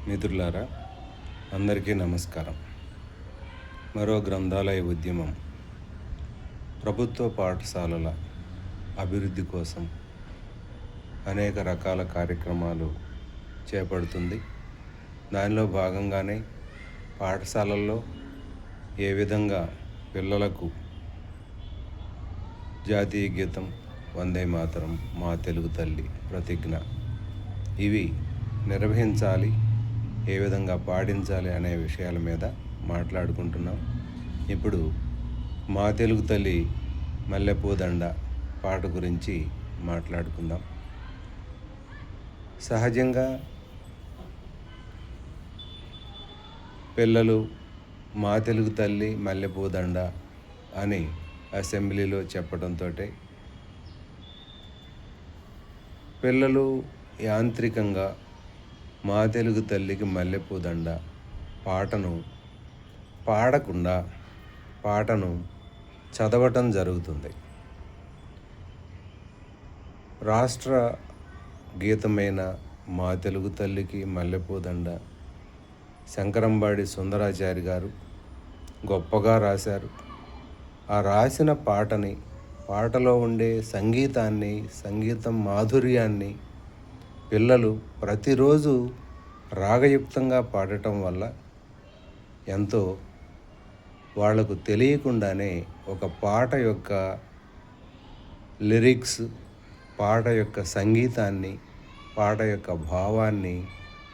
మిత్రులారా, అందరికీ నమస్కారం. మరో గ్రంథాలయ ఉద్యమం ప్రభుత్వ పాఠశాలల అభివృద్ధి కోసం అనేక రకాల కార్యక్రమాలు చేపడుతుంది. దానిలో భాగంగానే పాఠశాలల్లో ఏ విధంగా పిల్లలకు జాతీయ గీతం, వందే మాతరం, మా తెలుగు తల్లి, ప్రతిజ్ఞ ఇవి నిర్వహించాలి, ఏ విధంగా పాటించాలి అనే విషయాల మీద మాట్లాడుకుంటున్నాం. ఇప్పుడు మా తెలుగు తల్లి మల్లెపూదండ పాట గురించి మాట్లాడుకుందాం. సహజంగా పిల్లలు మా తెలుగు తల్లి మల్లెపూదండ అని అసెంబ్లీలో చెప్పడంతో పిల్లలు యాంత్రికంగా మా తెలుగు తల్లికి మల్లెపూదండ పాటను పాడకుండా పాటను చదవటం జరుగుతుంది. రాష్ట్ర గీతమైన మా తెలుగు తల్లికి మల్లెపూదండ శంకరంబాడి సుందరాచారి గారు గొప్పగా రాశారు. ఆ రాసిన పాటని, పాటలో ఉండే సంగీతాన్ని, సంగీతం మాధుర్యాన్ని పిల్లలు ప్రతిరోజు రాగయుక్తంగా పాడటం వల్ల ఎంతో వాళ్లకు తెలియకుండానే ఒక పాట యొక్క లిరిక్స్, పాట యొక్క సంగీతాన్ని, పాట యొక్క భావాన్ని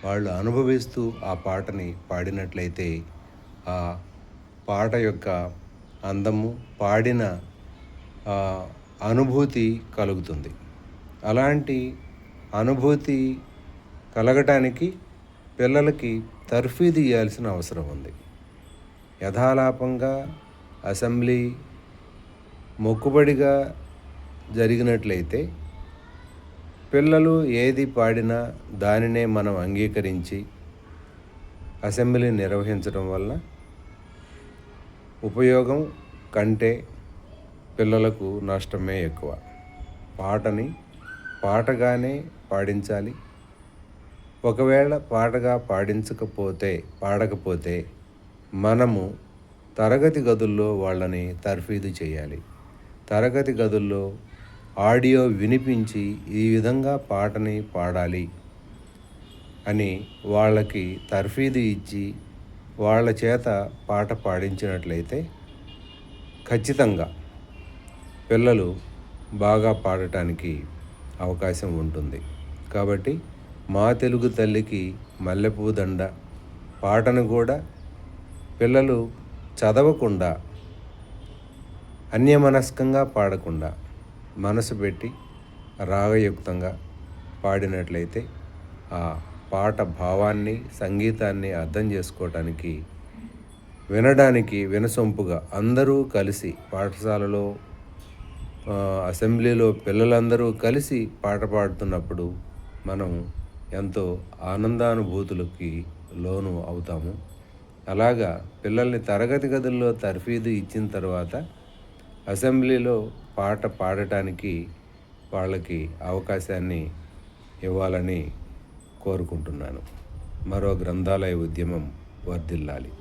వాళ్ళు అనుభవిస్తూ ఆ పాటని పాడినట్లయితే ఆ పాట యొక్క అందము, పాడిన అనుభూతి కలుగుతుంది. అలాంటి అనుభూతి కలగటానికి పిల్లలకి తర్ఫీదు ఇవ్వాల్సిన అవసరం ఉంది. యథాలాపంగా అసెంబ్లీ మొక్కుబడిగా జరిగినట్లయితే పిల్లలు ఏది పాడినా దానినే మనం అంగీకరించి అసెంబ్లీ నిర్వహించడం వల్ల ఉపయోగం కంటే పిల్లలకు నష్టమే ఎక్కువ. పాటని పాటగానే పాడించాలి. ఒకవేళ పాటగా పాడకపోతే మనము తరగతి గదుల్లో వాళ్ళని తర్ఫీదు చేయాలి. తరగతి గదుల్లో ఆడియో వినిపించి ఈ విధంగా పాటని పాడాలి అని వాళ్ళకి తర్ఫీదు ఇచ్చి వాళ్ళ చేత పాట పాడించినట్లయితే ఖచ్చితంగా పిల్లలు బాగా పాడటానికి అవకాశం ఉంటుంది. కాబట్టి మా తెలుగు తల్లికి మల్లెపూదండ పాటను కూడా పిల్లలు చదవకుండా, అన్యమనస్కంగా పాడకుండా మనసు పెట్టి రాగయుక్తంగా పాడినట్లయితే ఆ పాట భావాన్ని, సంగీతాన్ని అర్థం చేసుకోవటానికి, వినడానికి వినసొంపుగా అందరూ కలిసి పాఠశాలలో అసెంబ్లీలో పిల్లలందరూ కలిసి పాట పాడుతున్నప్పుడు మనం ఎంతో ఆనందానుభూతులకి లోను అవుతాము. అలాగా పిల్లల్ని తరగతి గదుల్లో తర్ఫీదు ఇచ్చిన తర్వాత అసెంబ్లీలో పాట పాడటానికి వాళ్ళకి అవకాశాన్ని ఇవ్వాలని కోరుకుంటున్నాను. మరో గ్రంథాలయ ఉద్యమం వర్ధిల్లాలి.